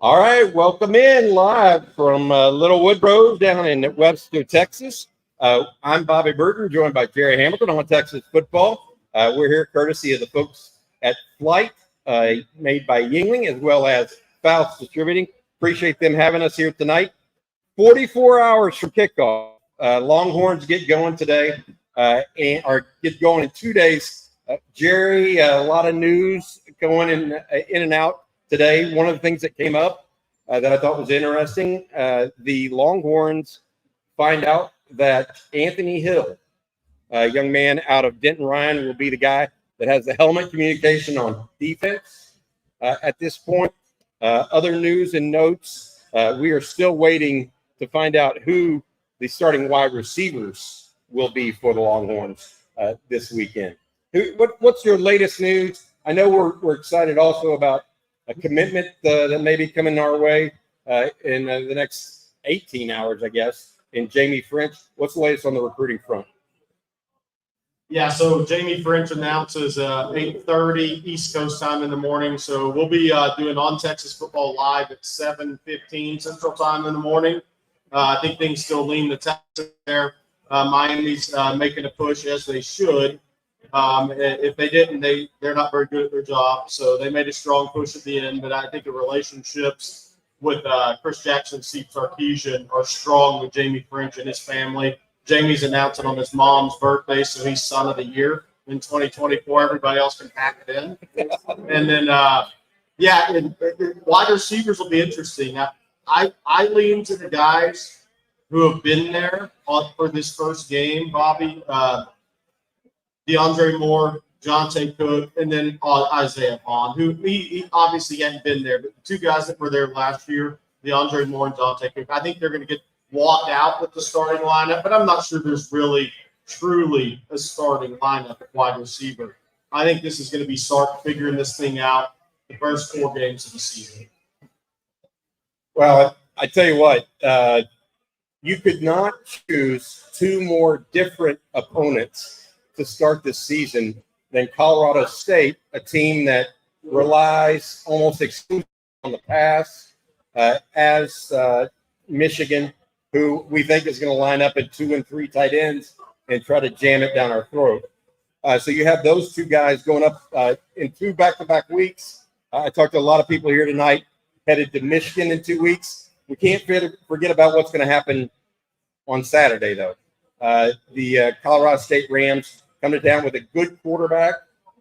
All right, welcome in live from Little Woodrose down in Webster, Texas. I'm Bobby Burton, joined by Jerry Hamilton on Texas football. We're here courtesy of the folks at Flight, made by Yingling, as well as Faust Distributing. Appreciate them having us here tonight. 44 hours from kickoff. Longhorns get going today, or get going in 2 days. Jerry, a lot of news going in and out today. One of the things that came up that I thought was interesting, the Longhorns find out that Anthony Hill, a young man out of Denton Ryan, will be the guy that has the helmet communication on defense at this point. Other news and notes, we are still waiting to find out who the starting wide receivers will be for the Longhorns this weekend. What's your latest news? I know we're excited also about a commitment that may be coming our way in the next 18 hours, I guess, in Jamie French. What's the latest on the recruiting front? Yeah, so Jamie French announces 8:30 East Coast time in the morning. So we'll be doing On Texas Football Live at 7:15 Central Time in the morning. I think things still lean to Texas there. Miami's making a push, as they should. If they didn't, they're not very good at their job. So they made a strong push at the end. But I think the relationships with Chris Jackson, Steve Sarkisian are strong with Jamie French and his family. Jamie's announcing on his mom's birthday, so he's son of the year in 2024. Everybody else can hack it in. And then, wide receivers will be interesting. I lean to the guys who have been there for this first game, Bobby. DeAndre Moore, Jonte Cook, and then Isaiah Vaughn, who he obviously hadn't been there, but the two guys that were there last year, DeAndre Moore and Jonte Cook, I think they're going to get walked out with the starting lineup, but I'm not sure there's really truly a starting lineup at wide receiver. I think this is going to be Sark figuring this thing out the first 4 games of the season. Well, I tell you what, you could not choose 2 more different opponents to start this season than Colorado State, a team that relies almost exclusively on the pass, as Michigan, who we think is going to line up at 2 and 3 tight ends and try to jam it down our throat. So you have those 2 guys going up in 2 back-to-back weeks. I talked to a lot of people here tonight, headed to Michigan in 2 weeks. We can't forget about what's going to happen on Saturday, though. The Colorado State Rams coming down with a good quarterback,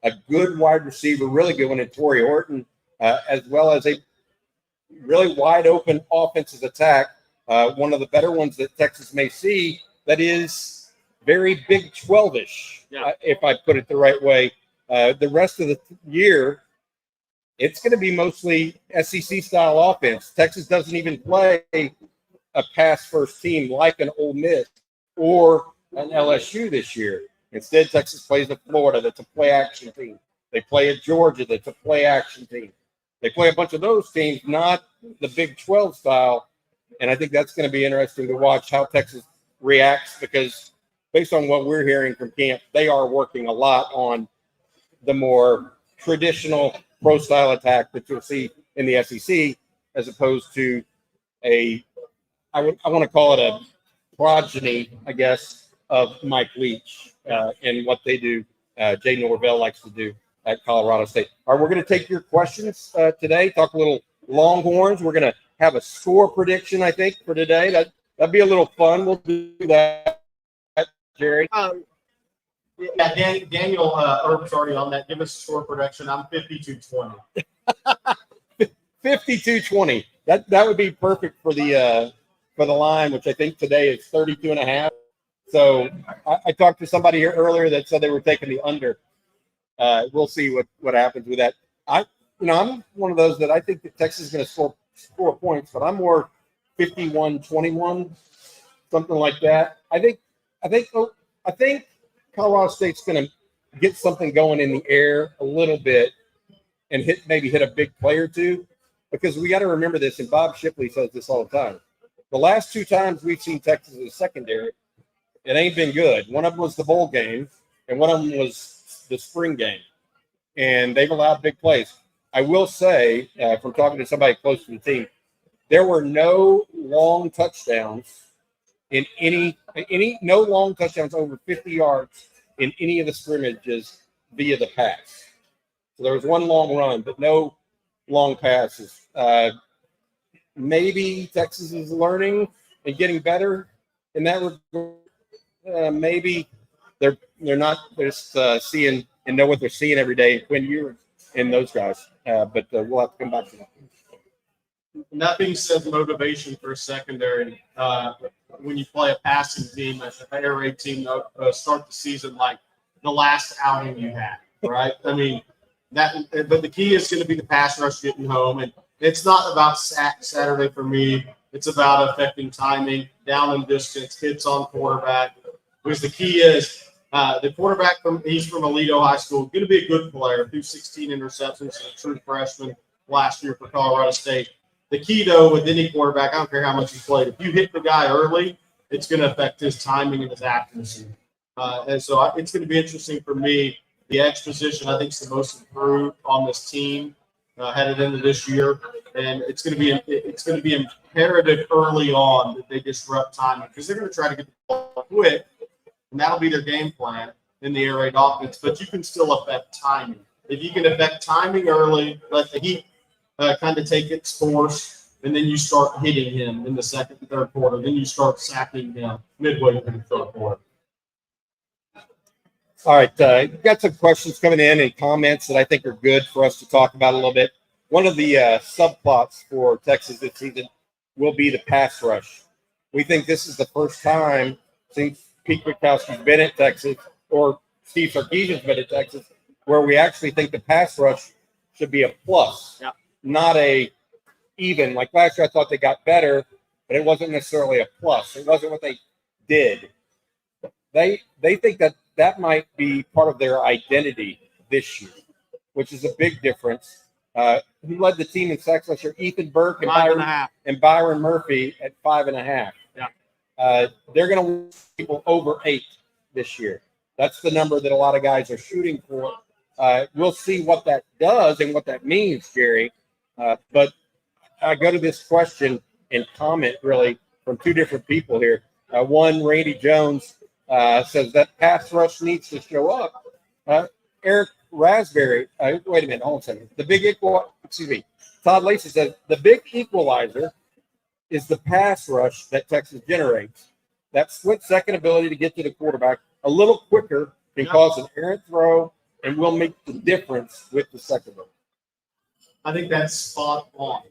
a good wide receiver, really good one in Torrey Horton, as well as a really wide-open offensive attack. One of the better ones that Texas may see that is very Big 12-ish, if I put it the right way. The rest of the year, it's going to be mostly SEC-style offense. Texas doesn't even play a pass-first team like an Ole Miss or an LSU this year. Instead, Texas plays at Florida, that's a play-action team. They play at Georgia, that's a play-action team. They play a bunch of those teams, not the Big 12 style. And I think that's going to be interesting to watch how Texas reacts, because based on what we're hearing from camp, they are working a lot on the more traditional pro-style attack that you'll see in the SEC, as opposed to I want to call it a progeny, I guess, of Mike Leach and what they do, Jay Norvell likes to do at Colorado State. All right, we're going to take your questions today, talk a little Longhorns. We're going to have a score prediction, I think, for today. That'd be a little fun. We'll do that, Jerry. Daniel Erb's already on that. Give us a score prediction. I'm 52-20. 52-20. That would be perfect for the line, which I think today is 32.5. So I talked to somebody here earlier that said they were taking the under. We'll see what happens with that. I'm one of those that I think that Texas is going to score points, but I'm more 51-21, something like that. I think Colorado State's going to get something going in the air a little bit and maybe hit a big play or two, because we got to remember this, and Bob Shipley says this all the time. The last 2 times we've seen Texas' secondary, it ain't been good. One of them was the bowl game, and one of them was the spring game. And they've allowed big plays. I will say, from talking to somebody close to the team, there were no long touchdowns in no long touchdowns over 50 yards in any of the scrimmages via the pass. So there was one long run, but no long passes. Maybe Texas is learning and getting better in that regard. Maybe they're just seeing and know what they're seeing every day. When you're in those guys, but we'll have to come back to that. And that being said, motivation for a secondary. When you play a passing team, an air raid team, start the season like the last outing you had, right? I mean, but the key is going to be the pass rush getting home. And it's not about Saturday for me. It's about affecting timing, down and distance, hits on quarterback. Because the key is the quarterback he's from Aledo High School, going to be a good player, threw 16 interceptions as a true freshman last year for Colorado State. The key, though, with any quarterback, I don't care how much he played, if you hit the guy early, it's going to affect his timing and his accuracy. And so it's going to be interesting for me. The edge position, I think, is the most improved on this team headed into this year, and it's going to be imperative early on that they disrupt timing because they're going to try to get the ball quick, and that'll be their game plan in the air raid offense. But you can still affect timing. If you can affect timing early, let the heat kind of take its course, and then you start hitting him in the second and third quarter. Then you start sacking him midway through the third quarter. All right, we've got some questions coming in and comments that I think are good for us to talk about a little bit. One of the subplots for Texas this season will be the pass rush. We think this is the first time since Pete Kwiatkowski's been at Texas, or Steve Sarkisian's been at Texas, where we actually think the pass rush should be a plus. Yeah. Not a even. Like last year, I thought they got better, but it wasn't necessarily a plus. It wasn't what they did. They think that might be part of their identity this year, which is a big difference. Who led the team in sacks last year? Ethan Burke and Byron Murphy at 5.5. Yeah. They're going to win people over 8 this year. That's the number that a lot of guys are shooting for. We'll see what that does and what that means, Jerry. But I go to this question and comment really from two different people here. One, Randy Jones, says that pass rush needs to show up. Eric Raspberry, wait a minute, hold on a second. Todd Lacey says the big equalizer is the pass rush that Texas generates. That split-second ability to get to the quarterback a little quicker can cause an errant throw and will make the difference with the secondary. I think that's spot on.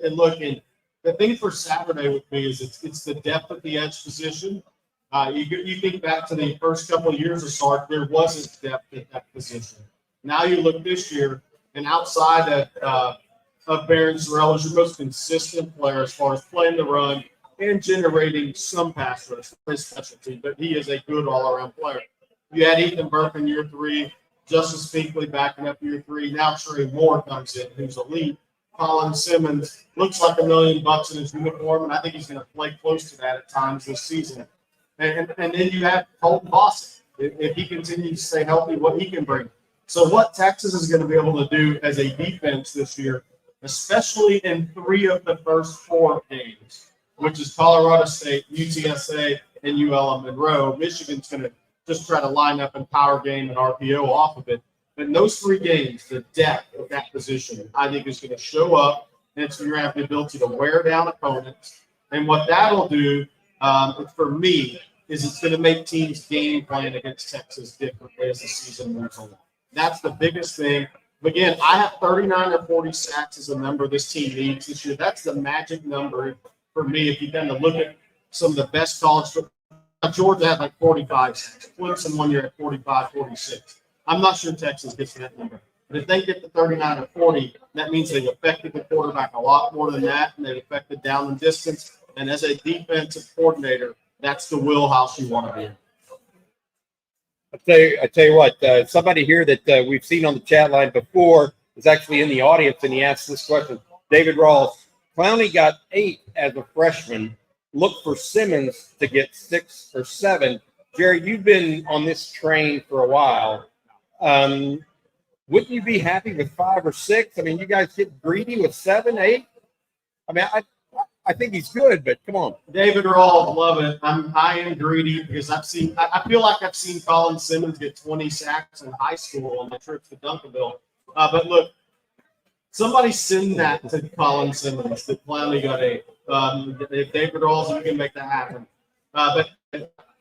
And look, and the thing for Saturday with me is it's the depth of the edge position. You think back to the first couple of years of Sark, there wasn't depth at that position. Now you look this year, and outside of Barron Sorrell is your most consistent player as far as playing the run and generating some pass rush for his specialty, but he is a good all-around player. You had Ethan Burke in year 3, Justice Finkley backing up year 3. Now Trey Moore comes in, who's elite. Colin Simmons looks like $1 million in his uniform, and I think he's going to play close to that at times this season. And then you have Colton Boston. If he continues to stay healthy, what he can bring. So what Texas is going to be able to do as a defense this year, especially in 3 of the first 4 games, which is Colorado State, UTSA, and ULM Monroe. Michigan's going to just try to line up and power game and RPO off of it. But in those 3 games, the depth of that position, I think, is going to show up, and it's going to have the ability to wear down opponents. And what that'll do, for me, is it's going to make teams game plan against Texas differently as the season moves on. That's the biggest thing. Again, I have 39 or 40 sacks as a number this team needs this year. That's the magic number for me. If you kind of look at some of the best college football, Georgia had like 45 sacks. Clemson 1 year at 45, 46. I'm not sure Texas gets that number. But if they get to 39 or 40, that means they've affected the quarterback a lot more than that, and they've affected down and distance. And as a defensive coordinator, that's the wheelhouse you want to be in. I tell you what, somebody here that we've seen on the chat line before is actually in the audience, and he asked this question. David Rawls, Clowney got 8 as a freshman. Look for Simmons to get 6 or 7. Jerry, you've been on this train for a while. The wouldn't you be happy with 5 or 6? I mean, you guys get greedy with 7, 8. I mean, I think he's good, but come on. David Rawls, love it. I am greedy because I feel like I've seen Colin Simmons get 20 sacks in high school on my trip to Duncanville. But look, somebody send that to Colin Simmons that Clowney got 8. If David Rawls, you can make that happen. But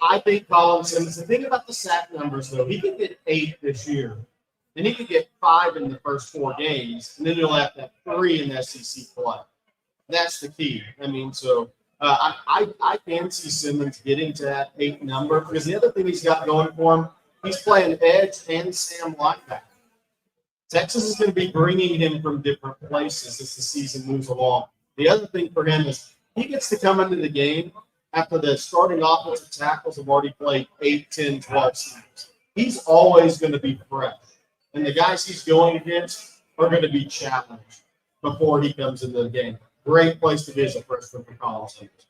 I think Colin Simmons, the thing about the sack numbers, though, he could get 8 this year. And he could get 5 in the first 4 games, and then he'll have that 3 in the SEC play. That's the key. I mean, so I can see Simmons getting to that 8 number because the other thing he's got going for him, he's playing edge and Sam linebacker. Texas is going to be bringing him from different places as the season moves along. The other thing for him is he gets to come into the game after the starting offensive tackles have already played 8, 10, 12 snaps. He's always going to be fresh. And the guys he's going against are going to be challenged before he comes into the game. Great place to be as a freshman for Colin Simmons.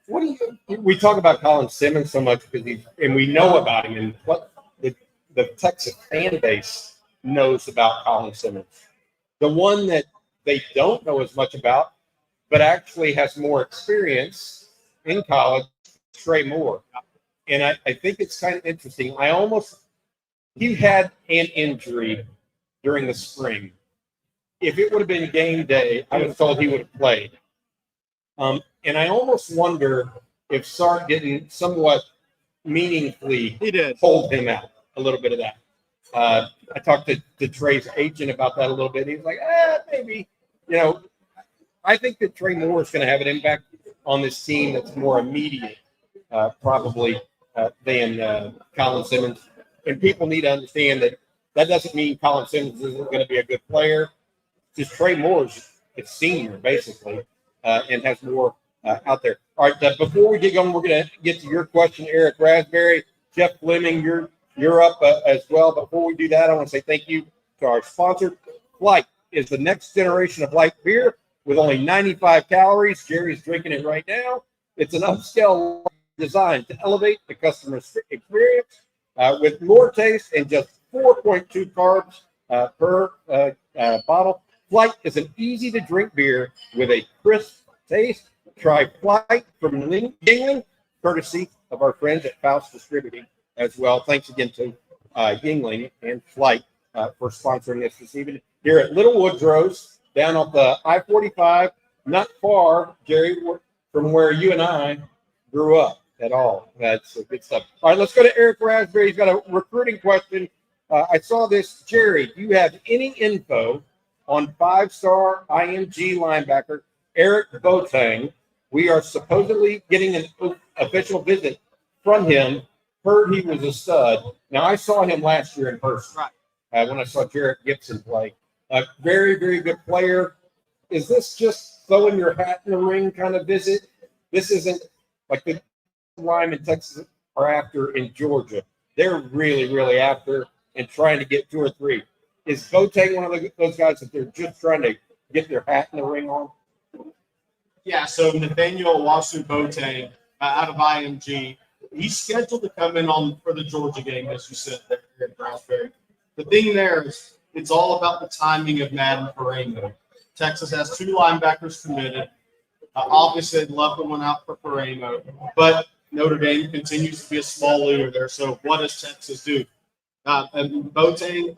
What do we talk about Colin Simmons so much because and we know about him and what the Texas fan base knows about Colin Simmons. The one that they don't know as much about, but actually has more experience in college, Trey Moore. And I think it's kind of interesting. He had an injury during the spring. If it would have been game day, I would have told he would have played. And I almost wonder if Sark didn't somewhat meaningfully hold him out a little bit of that. I talked to Trey's agent about that a little bit. He was like, maybe. I think that Trey Moore is going to have an impact on this team that's more immediate, probably, than Colin Simmons. And people need to understand that doesn't mean Colin Simmons isn't going to be a good player. Just Trey Moore's a senior, basically, and has more out there. All right, before we get going, we're going to get to your question, Eric Raspberry. Jeff Fleming, you're up as well. Before we do that, I want to say thank you to our sponsor. Flight is the next generation of light beer with only 95 calories. Jerry's drinking it right now. It's an upscale designed to elevate the customer experience with more taste and just 4.2 carbs per bottle. Flight is an easy-to-drink beer with a crisp taste. Try Flight from Yingling, courtesy of our friends at Faust Distributing as well. Thanks again to Yingling and Flight for sponsoring us this evening here at Little Woodrow's down off the I-45, not far, Jerry, from where you and I grew up at all. That's good stuff. All right, let's go to Eric Raspberry. He's got a recruiting question. I saw this. Jerry, do you have any info on 5-star IMG linebacker Eric Boateng? We are supposedly getting an official visit from him. Heard he was a stud. Now, I saw him last year in person when I saw Jarrett Gibson play. A very, very good player. Is this just throwing your hat in the ring kind of visit? This isn't like the linemen Texas are after in Georgia. They're really, really after and trying to get 2 or 3. Is Boateng one of those guys that they're just trying to get their hat in the ring on? Yeah, so Nathaniel Wasu Boateng out of IMG, he's scheduled to come in for the Georgia game, as you said there at Raspberry. The thing there is it's all about the timing of Madden Paramo. Texas has 2 linebackers committed. Obviously, they'd love to win out for Paramo, but Notre Dame continues to be a small leader there. So what does Texas do? And Boateng,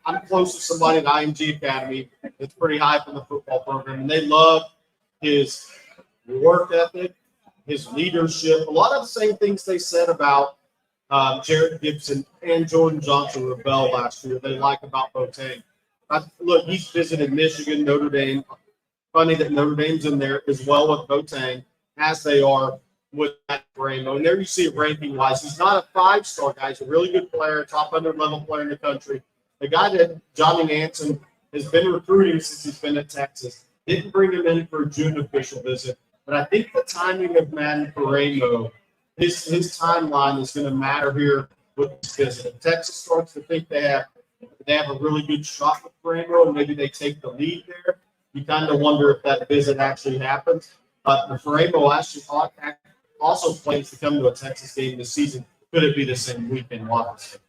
I'm close to somebody at IMG Academy that's pretty high from the football program, and they love his work ethic, his leadership, a lot of the same things they said about Jarrett Gibson and Jordan Johnson Rebel last year. They like about Boateng. Look, he's visited Michigan, Notre Dame. Funny that Notre Dame's in there as well with Boateng, as they are with Rainbow. And there you see it ranking-wise. He's not a 5-star guy. He's a really good player, top 100-level player in the country. The guy that Johnny Anson has been recruiting since he's been at Texas. Didn't bring him in for a June official visit. But I think the timing of Madden Paramo, his timeline is going to matter here with this visit. If Texas starts to think they have a really good shot with Paramo, and maybe they take the lead there, you kind of wonder if that visit actually happens. But if Paramo actually also plans to come to a Texas game this season, could it be the same weekend? Washington?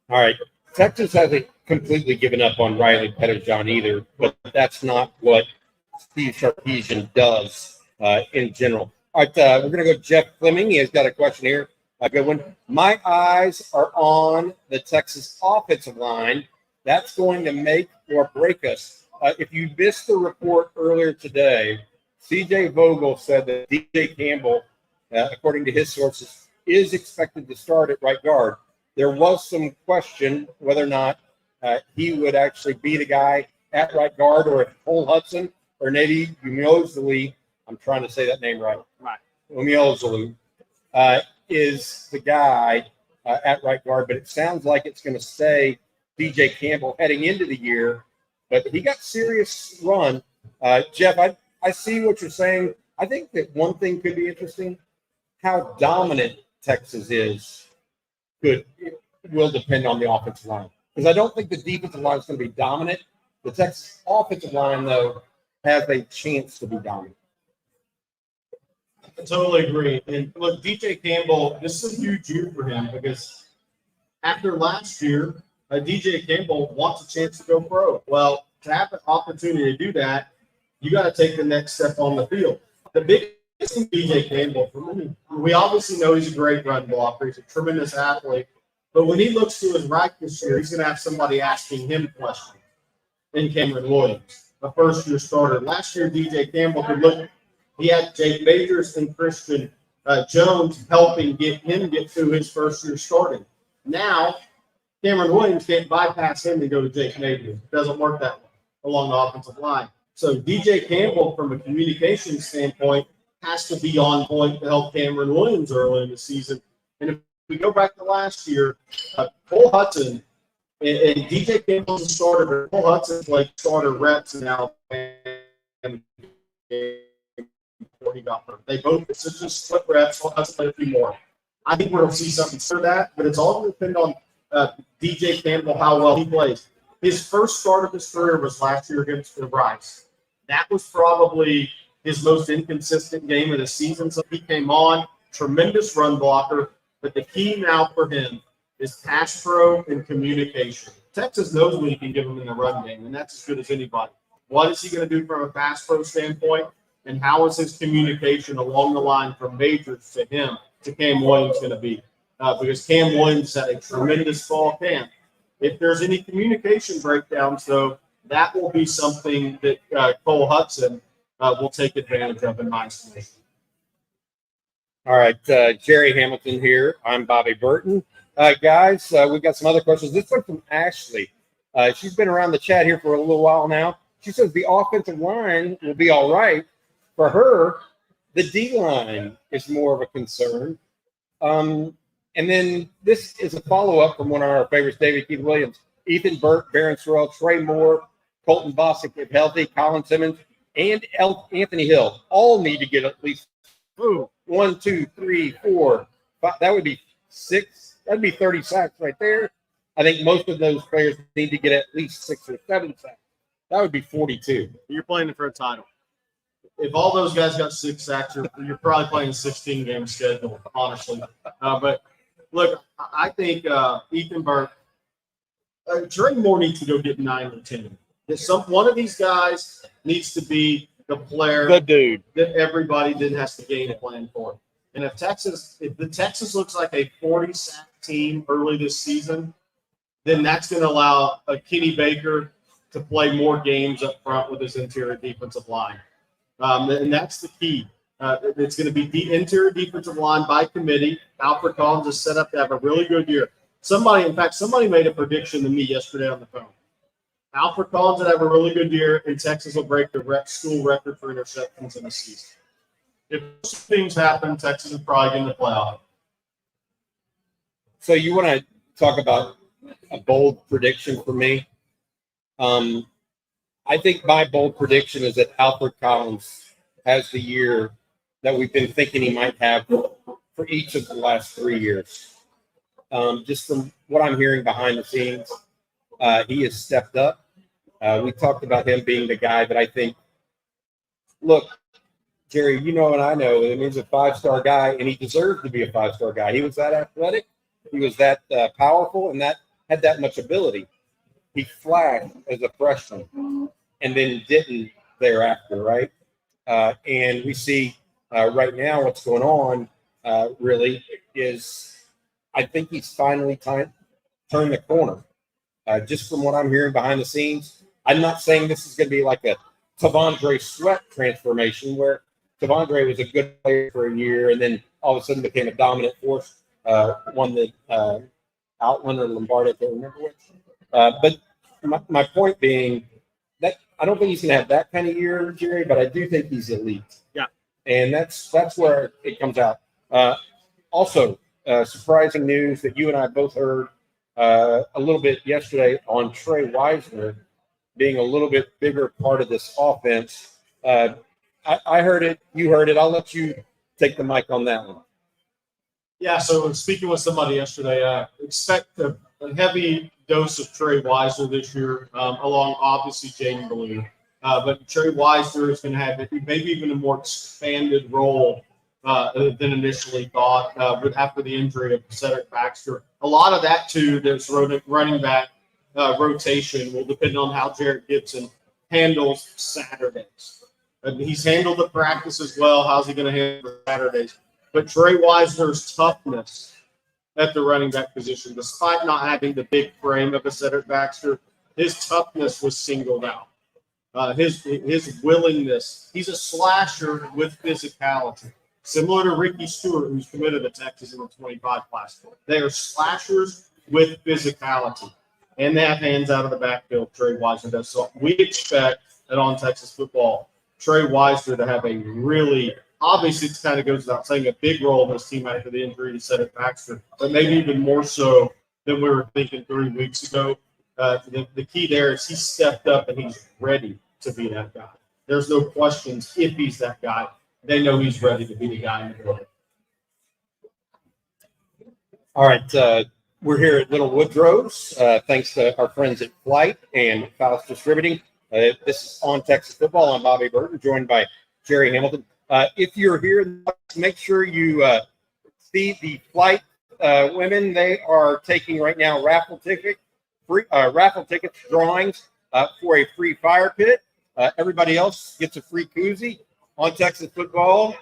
All right. Texas hasn't completely given up on Riley Pettijohn either, but that's not what Steve Sarkisian does in general. All right, we're going to go Jeff Fleming. He has got a question here. A good one. My eyes are on the Texas offensive line. That's going to make or break us. If you missed the report earlier today, C.J. Vogel said that DJ Campbell, according to his sources, is expected to start at right guard. There was some question whether or not he would actually be the guy at right guard, or if Cole Hudson or Nady Umeozulu, I'm trying to say that name right, Umeozulu, is the guy at right guard. But it sounds like it's going to stay DJ Campbell heading into the year. But he got serious run. Jeff, I see what you're saying. I think that one thing could be interesting, how dominant Texas is will depend on the offensive line. Because I don't think the defensive line is going to be dominant. The Texas offensive line, though, has a chance to be dominant. I totally agree. And look, DJ Campbell, this is a huge year for him because after last year, DJ Campbell wants a chance to go pro. Well, to have an opportunity to do that, you got to take the next step on the field. The biggest thing DJ Campbell, for me, we obviously know he's a great run blocker. He's a tremendous athlete. But when he looks to his right this year, he's going to have somebody asking him questions in Cameron Williams, a first-year starter. Last year, DJ Campbell could look. He had Jake Majors and Christian Jones helping get through his first year starting. Now, Cameron Williams can't bypass him and go to Jake Majors. It doesn't work that way along the offensive line. So DJ Campbell, from a communication standpoint, has to be on point to help Cameron Williams early in the season. And if we go back to last year, Cole Hudson and DJ Campbell's a starter, but Cole Hudson played starter reps in Alabama before he got hurt. They both, it's just split reps. Let's play a few more. I think we're going to see something for that, but it's all going to depend on DJ Campbell, how well he plays. His first start of his career was last year against the Rice. That was probably his most inconsistent game of the season. So he came on, tremendous run blocker, but the key now for him is pass pro and communication. Texas knows what he can give him in the run game, and that's as good as anybody. What is he going to do from a pass pro standpoint? And how is his communication along the line from Majors to him to Cam Williams going to be? Because Cam Williams had a tremendous fall camp. If there's any communication breakdowns, though, that will be something that Cole Hudson will take advantage of in my estimation. All right, Jerry Hamilton here. I'm Bobby Burton. Guys, we've got some other questions. This one from Ashley. She's been around the chat here for a little while now. She says the offensive line will be all right. For her, the D-line is more of a concern. And then this is a follow-up from one of our favorites, David Keith Williams. Ethan Burke, Barron Sorrell, Trey Moore, Colton Bosick, if healthy, Colin Simmons, and Anthony Hill all need to get at least 1, 2, 3, 4, 5. That would be 6. That'd be 30 sacks right there. I think most of those players need to get at least 6 or 7 sacks. That would be 42. You're playing for a title. If all those guys got 6 sacks, you're probably playing a 16-game schedule, honestly. But look, I think Ethan Burke, Trey Moore needs to go get 9 or 10. One of these guys needs to be the player, the dude that everybody then has to game plan for. And if the Texas looks like a 40-sack team early this season, then that's going to allow Kenny Baker to play more games up front with his interior defensive line. And that's the key. It's going to be the interior defensive line by committee. Alfred Collins is set up to have a really good year. Somebody made a prediction to me yesterday on the phone. Alfred Collins would have a really good year, and Texas will break the school record for interceptions in the season. If those things happen, Texas is probably in the playoff. So you want to talk about a bold prediction for me? I think my bold prediction is that Alfred Collins has the year that we've been thinking he might have for each of the last 3 years. Just from what I'm hearing behind the scenes, he has stepped up. We talked about him being the guy that I think, look, Jerry, you know and I know, I mean, he's a 5-star guy, and he deserved to be a 5-star guy. He was that athletic. He was that powerful, and that had that much ability. He flashed as a freshman and then didn't thereafter, right? And we see right now what's going on really is I think he's finally turned the corner. Just from what I'm hearing behind the scenes, I'm not saying this is going to be like a Tavondre Sweat transformation where Tavondre was a good player for a year and then all of a sudden became a dominant force, won the Outland or Lombardi, I can't remember which. But my point being that I don't think he's going to have that kind of year, Jerry, but I do think he's elite. Yeah. And that's where it comes out. Also, surprising news that you and I both heard a little bit yesterday on Trey Wisener being a little bit bigger part of this offense. I heard it. You heard it. I'll let you take the mic on that one. Yeah, so speaking with somebody yesterday, expect a heavy dose of Trey Wisener this year, along obviously Jaden Blue. But Trey Wisener is going to have maybe even a more expanded role than initially thought after the injury of Cedric Baxter. A lot of that, too, there's running back rotation will depend on how Jarrett Gibson handles Saturdays. He's handled the practice as well. How's he going to handle the Saturdays? But Trey Wisener's toughness at the running back position, despite not having the big frame of a Cedric Baxter, his toughness was singled out. His willingness, he's a slasher with physicality, similar to Ricky Stewart, who's committed to Texas in the 25 class. They are slashers with physicality, and they have hands out of the backfield. Trey Wisener does. So we expect that on Texas football, Trey Wisener to have a really, obviously it kind of goes without saying, a big role in this team after the injury to Cedric Baxter, but maybe even more so than we were thinking 3 weeks ago. The key there is he stepped up and he's ready to be that guy. There's no questions if he's that guy. They know he's ready to be the guy in the building. All right. We're here at Little Woodrow's, thanks to our friends at Flight and Faust Distributing. This is On Texas Football. I'm Bobby Burton, joined by Jerry Hamilton. If you're here, make sure you see the Flight women. They are taking right now raffle tickets drawings for a free fire pit. Everybody else gets a free koozie. On Texas Football,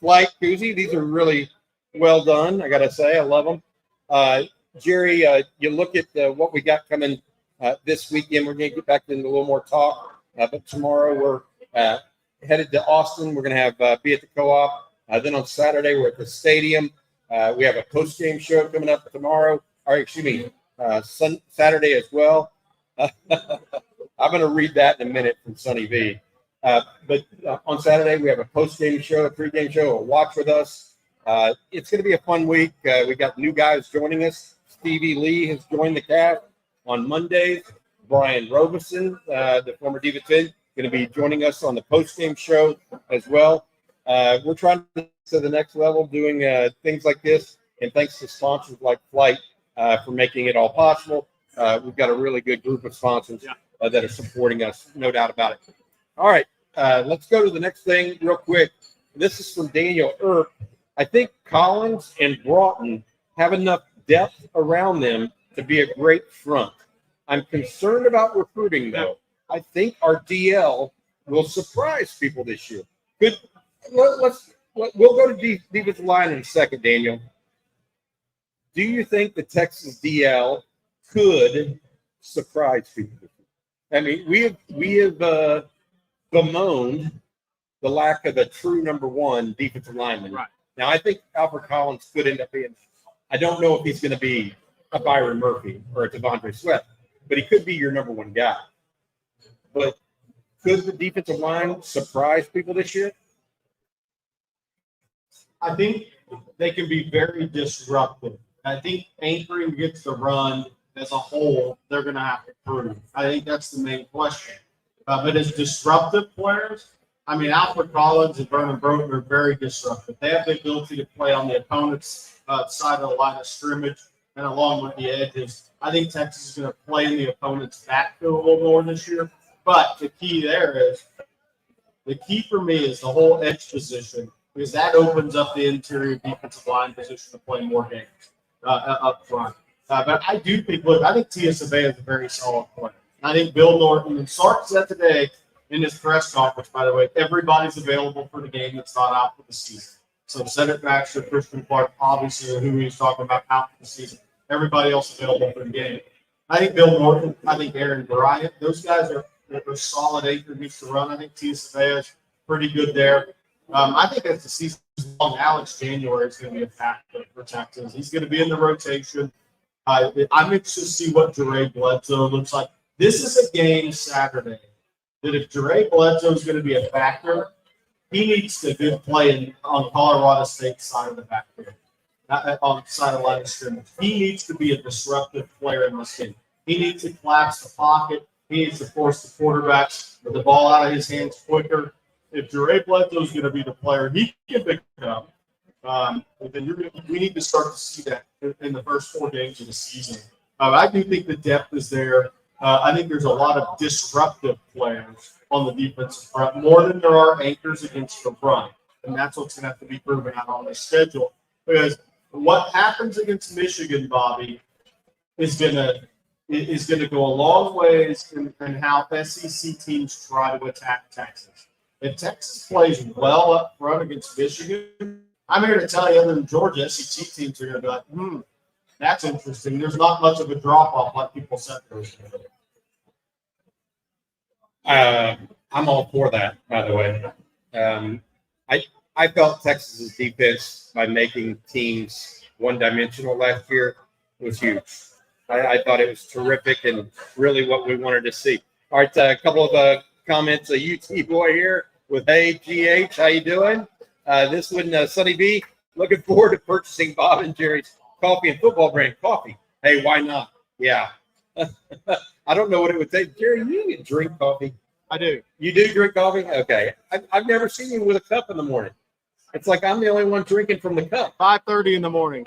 Flight koozie. These are really well done, I got to say. I love them. Jerry, you look at what we got coming this weekend. We're going to get back into a little more talk. But tomorrow we're headed to Austin. We're going to have be at the Co-op. Then on Saturday, we're at the stadium. We have a post-game show coming up tomorrow. Or excuse me, Saturday as well. I'm going to read that in a minute from Sonny V. But on Saturday, we have a post-game show, a pre-game show, a watch with us. It's going to be a fun week. We got new guys joining us. Stevie Lee has joined the cast on Mondays. Brian Robeson, the former Diva 10, going to be joining us on the post-game show as well. We're trying to get to the next level doing things like this, and thanks to sponsors like Flight for making it all possible. We've got a really good group of sponsors that are supporting us, no doubt about it. All right, let's go to the next thing real quick. This is from Daniel Earp. I think Collins and Broughton have enough depth around them to be a great front. I'm concerned about recruiting, though. I think our DL will surprise people this year. We'll go to defensive line in a second, Daniel. Do you think the Texas DL could surprise people this year? I mean, we have bemoaned the lack of a true number one defensive lineman. Right. Now, I think Alfred Collins could end up being. I don't know if he's going to be a Byron Murphy or a Tavondre Sweat, but he could be your number one guy. But could the defensive line surprise people this year? I think they can be very disruptive. I think anchoring against the run as a whole, they're going to have to prove. I think that's the main question. But as disruptive players, I mean, Alfred Collins and Vernon Broughton are very disruptive. They have the ability to play on the opponent's side of the line of scrimmage and along with the edges. I think Texas is going to play in the opponent's backfield a little more this year. But the key for me is the whole edge position, because that opens up the interior defensive line position to play more games up front. But I do think, look, I think TSFA is a very solid player. I think Bill Norton, and Sark said today in his press conference, by the way, everybody's available for the game that's not out for the season. So Cedric Baxter, Christian Clark, obviously, who he's talking about out for the season. Everybody else available for the game. I think Bill Norton, I think Aaron Bryant, those guys are solid attributes to run. I think TSFA is pretty good there. I think as the season goes long, Alex January is going to be a factor for Texas. He's going to be in the rotation. I'm interested to see what Jere Bledsoe looks like. This is a game Saturday that if Jere Bledsoe is going to be a factor, he needs to play on Colorado State's side of the backfield, on the side of the line of scrimmage. He needs to be a disruptive player in this game. He needs to collapse the pocket. He needs to force the quarterback with the ball out of his hands quicker. If Jere Bledsoe is going to be the player, he can pick it up. Then we need to start to see that in the first 4 games of the season. I do think the depth is there. I think there's a lot of disruptive players on the defensive front, more than there are anchors against the run. And that's what's going to have to be proven out on the schedule. Because what happens against Michigan, Bobby, is going to go a long ways in how SEC teams try to attack Texas. If Texas plays well up front against Michigan, I'm here to tell you, other than Georgia, SEC teams are going to be like, that's interesting. There's not much of a drop-off like people said there was going to be. I'm all for that, by the way. I felt Texas's defense, by making teams one-dimensional last year, was huge. I thought it was terrific and really what we wanted to see. All right, a couple of comments. A UT boy here with, hey, GH, how you doing? This one, Sonny B, looking forward to purchasing Bob and Jerry's coffee and football brand coffee. Hey, why not? Yeah. I don't know what it would take. Jerry, you drink coffee? I do. You do drink coffee? Okay. I've never seen you with a cup in the morning. It's like I'm the only one drinking from the cup. 5:30 in the morning.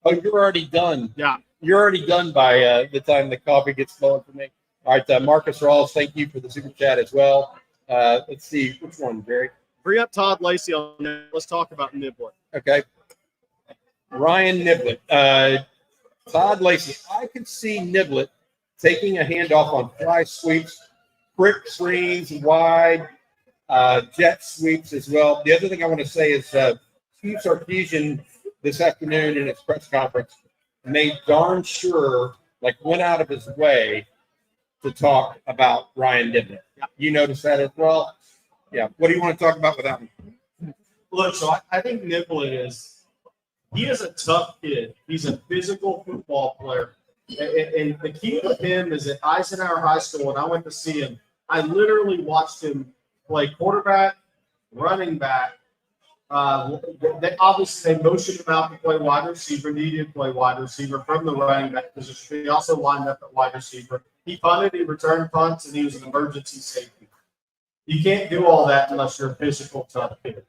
Oh, you're already done. Yeah. You're already done by the time the coffee gets flowing for me. All right, Marcus Rawls, thank you for the super chat as well. Let's see. Which one, Jerry? Free up Todd Lacey on that. Let's talk about Niblett. Okay. Ryan Niblett. Todd Lacey. I could see Niblett taking a handoff on fly sweeps, quick screens, wide, jet sweeps as well. The other thing I want to say is Steve Sarkisian this afternoon in his press conference made darn sure, went out of his way to talk about Ryan Niblett. You noticed that as well? Yeah. What do you want to talk about with that one? Look, so I think Niblett he is a tough kid. He's a physical football player. And the key with him is at Eisenhower High School, when I went to see him, I literally watched him play quarterback, running back. They motioned him out to play wide receiver. He did play wide receiver from the running back position. He also lined up at wide receiver. He punted, he returned punts, and he was an emergency safety. You can't do all that unless you're a physical, tough kid.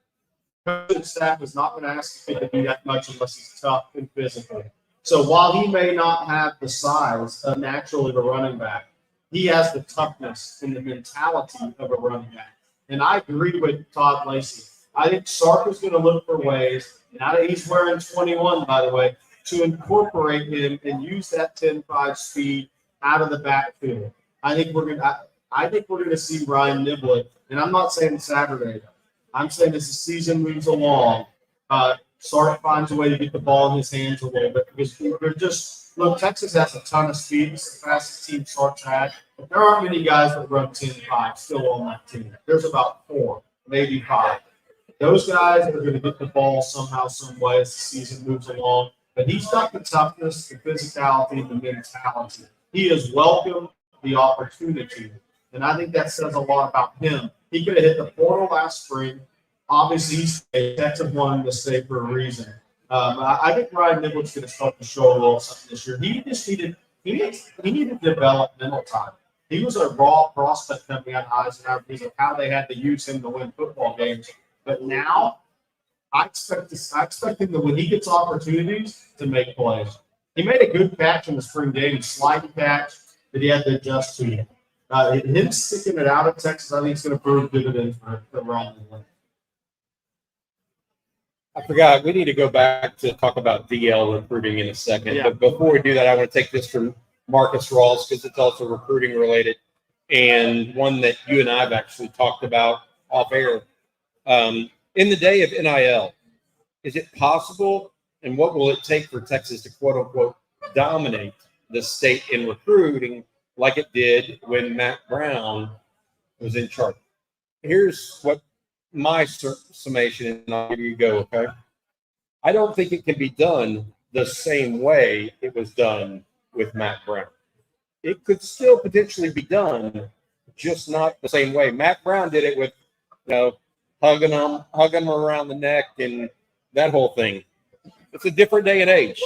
Coaching staff is not going to ask him to do that much unless he's tough and physical. So while he may not have the size naturally of a running back, he has the toughness and the mentality of a running back. And I agree with Todd Lacey. I think Sark is going to look for ways, now that he's wearing 21, by the way, to incorporate him and use that 10-5 speed out of the backfield. I think we're going to see Ryan Niblett, and I'm not saying Saturday. I'm saying as the season moves along, Sark finds a way to get the ball in his hands a little bit because Texas has a ton of speed. It's the fastest team Sark's had. But there aren't many guys that run 10-5 still on that team. There's about 4, maybe 5. Those guys are going to get the ball somehow, some way as the season moves along. But he's got the toughness, the physicality, the mentality. He has welcomed the opportunity. And I think that says a lot about him. He could have hit the portal last spring. Obviously, he's a Texas wanted to stay for a reason. I think Ryan Niblett's going to start to show a little something this year. He needed developmental time. He was a raw prospect coming out of Eisenhower because of how they had to use him to win football games. But now, I expect him to, when he gets opportunities, to make plays. He made a good catch in the spring game, a sliding catch that he had to adjust to. Him sticking it out of Texas, I think it's going to prove dividends for Ryan Niblett. I forgot. We need to go back to talk about DL recruiting in a second. Yeah. But before we do that, I want to take this from Marcus Rawls because it's also recruiting related and one that you and I have actually talked about off air. In the day of NIL, is it possible, and what will it take for Texas to quote unquote dominate the state in recruiting like it did when Matt Brown was in charge? Here's what my summation, and I'll give you a go, okay? I don't think it can be done the same way it was done with Matt Brown. It could still potentially be done, just not the same way. Matt Brown did it with, hugging him around the neck and that whole thing. It's a different day and age.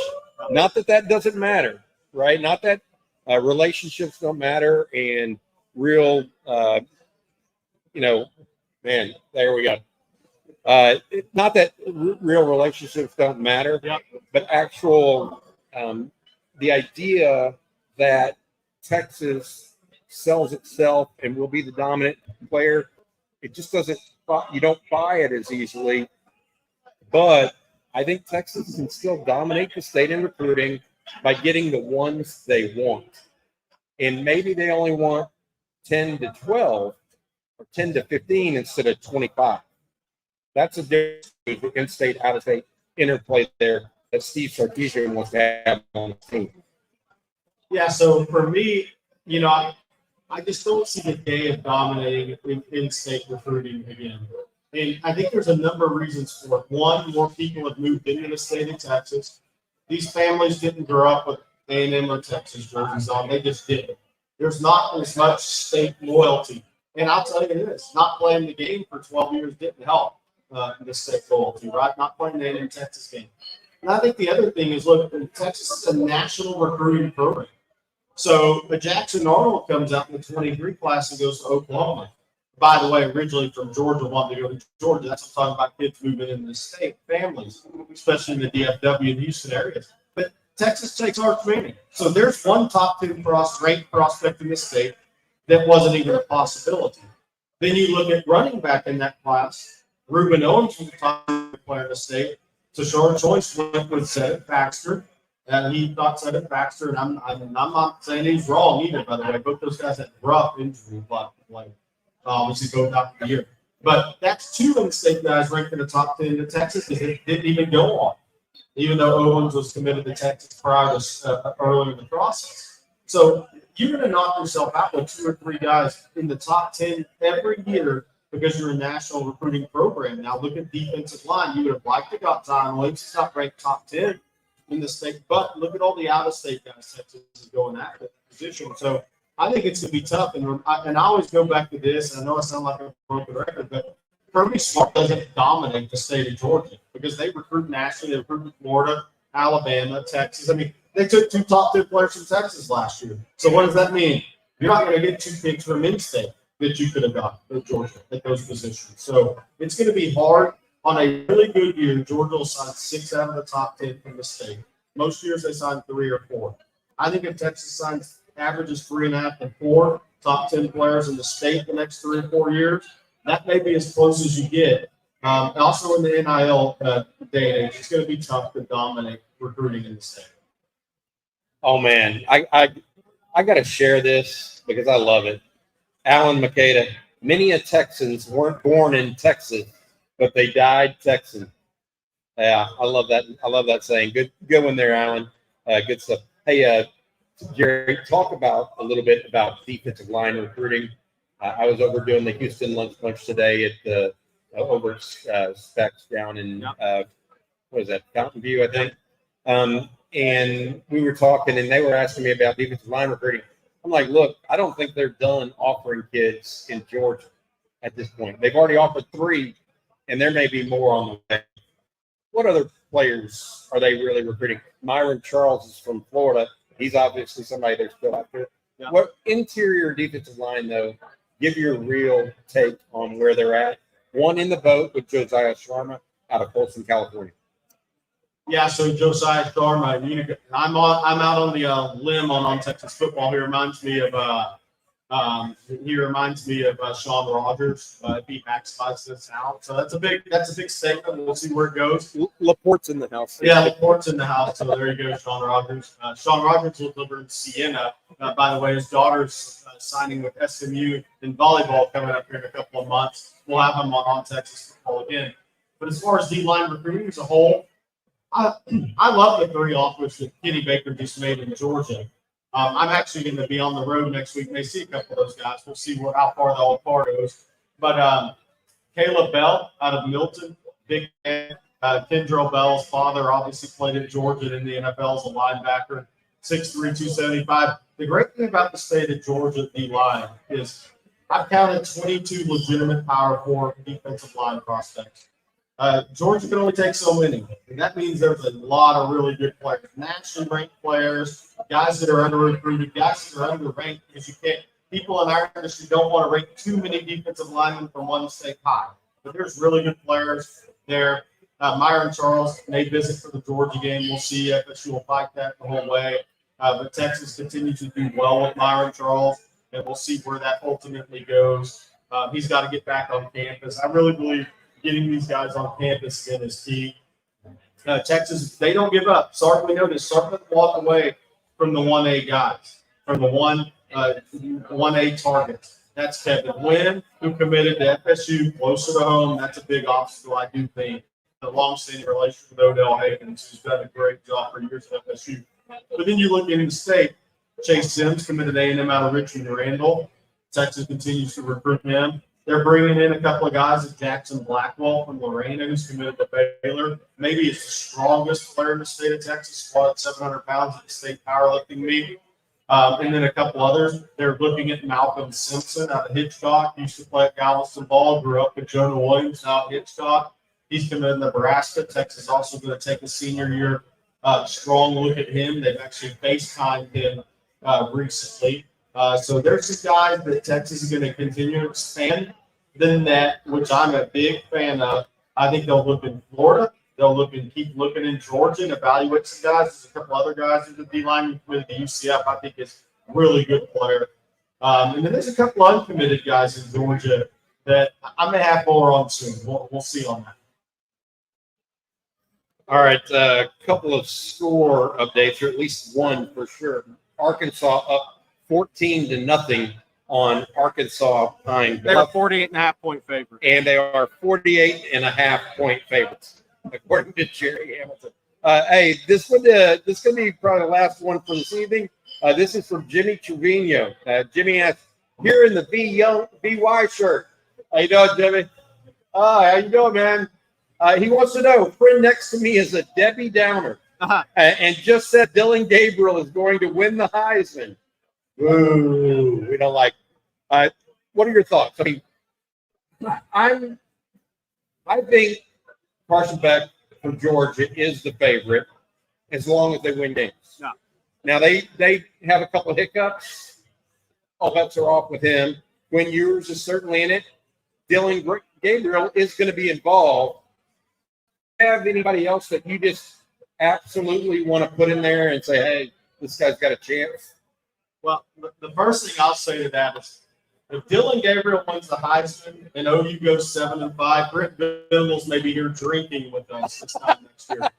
Not that that doesn't matter, right? Not that relationships don't matter and real, man, there we go. Not that real relationships don't matter, but actual the idea that Texas sells itself and will be the dominant player, it just doesn't. You don't buy it as easily. But I think Texas can still dominate the state in recruiting by getting the ones they want, and maybe they only want 10 to 12 or 10 to 15 instead of 25. That's a difference between in-state, out-of-state interplay there that Steve Sarkisian wants to have on the team. Yeah, so for me, I just don't see the day of dominating in-state recruiting again. And I think there's a number of reasons for it. One, more people have moved into the state of Texas. These families didn't grow up with A&M or Texas jerseys on. They just didn't. There's not as much state loyalty. And I'll tell you this, not playing the game for 12 years didn't help the state loyalty, right? Not playing the A&M Texas game. And I think the other thing is, look, Texas is a national recruiting program. So a Jackson Arnold comes out in the 23 class and goes to Oklahoma. By the way, originally from Georgia, wanted to go to Georgia. That's what I'm talking about, kids moving into the state, families, especially in the DFW and Houston areas. But Texas takes Arch Manning. So there's one top 10 ranked prospect in the state that wasn't even a possibility. Then you look at running back in that class. Reuben Owens was the top player in the state. So short choice went with Cedric Baxter. He thought Cedric Baxter, and I'm not saying he's wrong either, by the way. Both those guys had rough injury luck to play. Obviously, both out for the year. But that's two in-state guys ranked in the top 10 in Texas because they didn't even go on, even though Owens was committed to Texas prior to early in the process. So you're going to knock yourself out with 2 or 3 guys in the top 10 every year because you're a national recruiting program. Now, look at defensive line. You would have liked to got Zion Williams. He's not ranked top 10 in the state, but look at all the out-of-state guys Texas is going at that position. So I think it's going to be tough. And I always go back to this, and I know I sound like a broken record, but Kirby Smart doesn't dominate the state of Georgia because they recruit nationally. They recruit in Florida, Alabama, Texas. I mean, they took 2 top 10 players from Texas last year. So what does that mean? You're not going to get 2 picks from in-state that you could have got at Georgia at those positions. So it's going to be hard. On a really good year, Georgia will sign 6 out of the top 10 from the state. Most years they sign 3 or 4. I think if Texas signs averages 3.5 and 4 top 10 players in the state the next 3 or 4 years, that may be as close as you get. Also in the NIL day and age, it's going to be tough to dominate recruiting in the state. Oh man, I got to share this because I love it. Alan Makeda, many of Texans weren't born in Texas, but they died Texan. Yeah, I love that. I love that saying. Good one there, Alan. Good stuff. Hey, Jerry, talk about a little bit about defensive line recruiting. I was over doing the Houston lunch today at the over Specs down in what is that, Fountain View, I think. And we were talking, and they were asking me about defensive line recruiting. I'm like, look, I don't think they're done offering kids in Georgia at this point. They've already offered 3, and there may be more on the way. What other players are they really recruiting? Myron Charles is from Florida. He's obviously somebody they're still after. Yeah. What interior defensive line, though, give your real take on where they're at. One in the boat with Josiah Sharma out of Folsom, California. Yeah, so Josiah Sharma, I'm out on the limb on Texas football. He reminds me of He reminds me of Sean Rogers if he maximizes this out. So that's a big statement. We'll see where it goes. Laporte's in the house. Yeah, Laporte's in the house. So there you go, Sean Rogers. Sean Rogers will deliver in Siena. By the way, his daughter's signing with SMU in volleyball coming up here in a couple of months. We'll have him on Texas football again. But as far as D-line recruiting as a whole, I love the 3 offers that Kenny Baker just made in Georgia. I'm actually going to be on the road next week. May see a couple of those guys. We'll see how far the all part goes. But Caleb Bell out of Milton, big man. Kendrell Bell's father obviously played at Georgia in the NFL as a linebacker, 6'3", 275. The great thing about the state of Georgia D-line is I've counted 22 legitimate Power 4 defensive line prospects. Georgia can only take so many, and that means there's a lot of really good players, nationally ranked players, guys that are under-recruited, guys that are under-ranked because you can't. People in our industry don't want to rank too many defensive linemen from one state high, but there's really good players there. Myron Charles may visit for the Georgia game. We'll see if FSU will fight that the whole way. But Texas continues to do well with Myron Charles, and we'll see where that ultimately goes. He's got to get back on campus. I really believe getting these guys on campus again is key. Texas, they don't give up. Sark, we know this. Sark doesn't walk away from the 1A guys, from the 1A targets. That's Kevin Wynn, who committed to FSU closer to home. That's a big obstacle, I do think. The long-standing relationship with Odell Higgins, who's done a great job for years at FSU. But then you look into the state. Chase Sims committed to A&M out of Richmond Randall. Texas continues to recruit him. They're bringing in a couple of guys at Jackson Blackwell from Lorena, who's committed to Baylor. Maybe it's the strongest player in the state of Texas, squatted 700 pounds at the state powerlifting meet. And then a couple others. They're looking at Malcolm Simpson out of Hitchcock. Used to play at Galveston Ball, grew up with Jonah Williams, now at Hitchcock. He's committed to Nebraska. Texas is also going to take a senior year strong look at him. They've actually FaceTimed him recently. So there's some guys that Texas is going to continue to expand than that, which I'm a big fan of. I think they'll look in Florida. They'll keep looking in Georgia and evaluate some guys. There's a couple other guys in the D-line with the UCF I think is a really good player. And then there's a couple uncommitted guys in Georgia that I may have more on soon. We'll see on that. All right, a couple of score updates, or at least one for sure. Arkansas up 14-0 on Arkansas Pine They're Bluff. 48.5-point favorite. And they are 48.5-point favorites, according to Jerry Hamilton. Hey, this going to be probably the last one for this evening. This is from Jimmy Trevino. Jimmy asks, here in the BY shirt. How you doing, Jimmy? How you doing, man? He wants to know, friend next to me is a Debbie Downer, and just said Dylan Gabriel is going to win the Heisman. Ooh, we don't like it. What are your thoughts? I mean, I think Carson Beck from Georgia is the favorite as long as they win games. Yeah. Now, they have a couple of hiccups. All bets are off with him. Quinn Ewers is certainly in it. Dylan Gabriel is going to be involved. Have anybody else that you just absolutely want to put in there and say, hey, this guy's got a chance? Well, the first thing I'll say to that is if Dylan Gabriel wins the Heisman and OU goes 7-5, Brent Venables may be here drinking with us this time next year.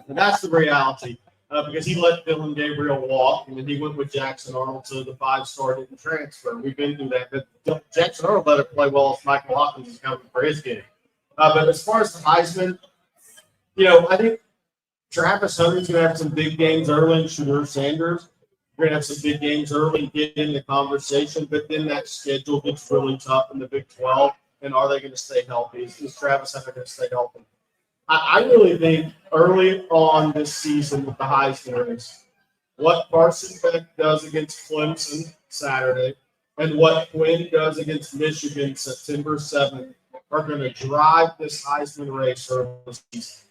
And that's the reality because he let Dylan Gabriel walk, and then he went with Jackson Arnold to the 5-star didn't transfer. We've been through that. But Jackson Arnold let it play well if Michael Hopkins is coming for his game. But as far as the Heisman, I think Travis Hunter's going to have some big games early, and Shedeur Sanders. We're going to have some big games early and get in the conversation, but then that schedule gets really tough in the Big 12. And are they going to stay healthy? Is Travis Hunter going to stay healthy? I really think early on this season with the Heisman race, what Carson Beck does against Clemson Saturday and what Quinn does against Michigan September 7th are going to drive this Heisman race early this season.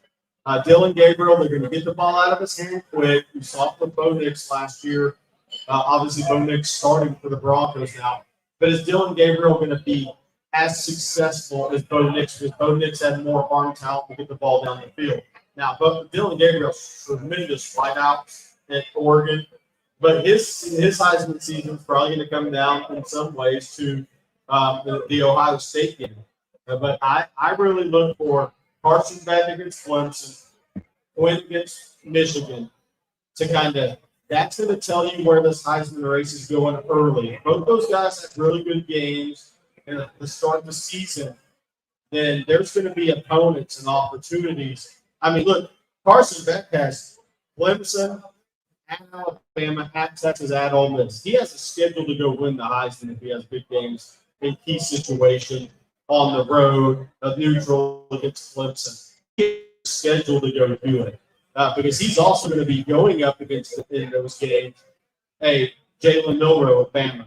Dylan Gabriel, they're going to get the ball out of his hand quick. We saw it with Bo Nix last year. Obviously, Bo Nix starting for the Broncos now. But is Dylan Gabriel going to be as successful as Bo Nix? Because Bo Nix had more arm talent to get the ball down the field. Now, Dylan Gabriel's tremendous flight out at Oregon. But his Heisman season is probably going to come down in some ways to the Ohio State game. But I really look for Carson Beck against Clemson, win against Michigan to kind of that's going to tell you where this Heisman race is going early. Both those guys have really good games and at the start of the season. Then there's going to be opponents and opportunities. I mean, look, Carson Beck has Clemson, at Alabama, at Texas, at Ole Miss. He has a schedule to go win the Heisman if he has big games in key situations on the road, a neutral against Clemson. He has a schedule to go do it because he's also going to be going up against in those games. Hey, Jalen Milroe at Bama,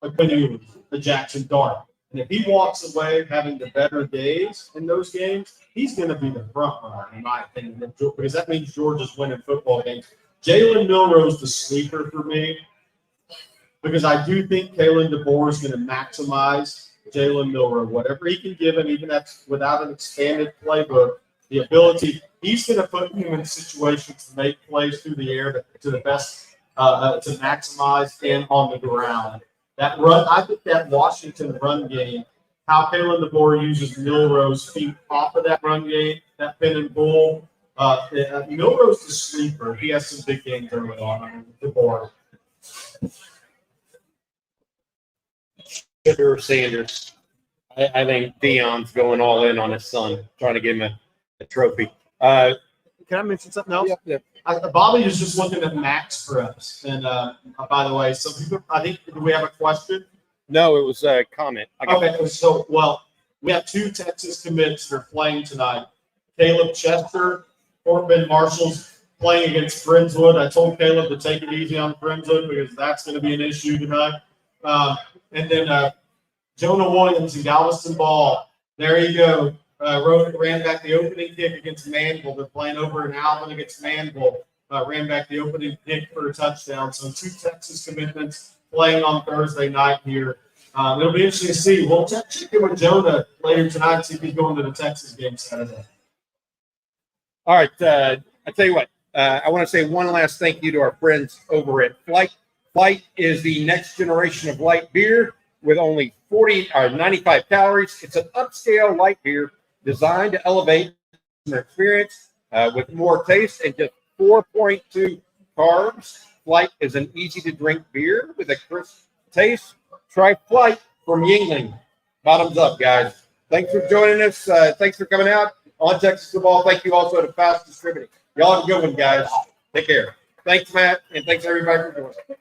a Quinn a Jackson Dart. And if he walks away having the better days in those games, he's going to be the front runner, in my opinion, because that means Georgia's winning football games. Jalen Milroe's the sleeper for me because I do think Kalen DeBoer is going to maximize Jalen Milroe, whatever he can give him, even that's without an expanded playbook, the ability, he's going to put him in situations to make plays through the air to the best, to maximize and on the ground. That run, I think that Washington run game, how Kalen DeBoer uses Milroe's feet off of that run game, that pin and pull. Milroe's the sleeper. He has some big games early on DeBoer. Sanders. I think Deion's going all in on his son, trying to give him a trophy. Can I mention something else? Yep. Bobby is just looking at Max for us. And by the way, some people, I think, do we have a question? No, it was a comment. Okay, so, we have 2 Texas commits that are playing tonight. Caleb Chester, Corbin Marshall's playing against Friendswood. I told Caleb to take it easy on Friendswood because that's going to be an issue tonight. And then Jonah Williams and Galveston Ball. There you go. Ran back the opening kick against Manville. They're playing over in Alvin against Manville. Ran back the opening kick for a touchdown. So 2 Texas commitments playing on Thursday night here. It'll be interesting to see. We'll check in with Jonah later tonight and see if he's going to the Texas game Saturday. All right. I tell you what, I want to say one last thank you to our friends over at Flight. Flight is the next generation of light beer with only 95 calories. It's an upscale light beer designed to elevate your experience with more taste and just 4.2 carbs. Flight is an easy-to-drink beer with a crisp taste. Try Flight from Yingling. Bottoms up, guys. Thanks for joining us. Thanks for coming out on Texas Football. Thank you also to Fast Distributing. Y'all have a good one, guys. Take care. Thanks, Matt, and thanks, everybody, for joining.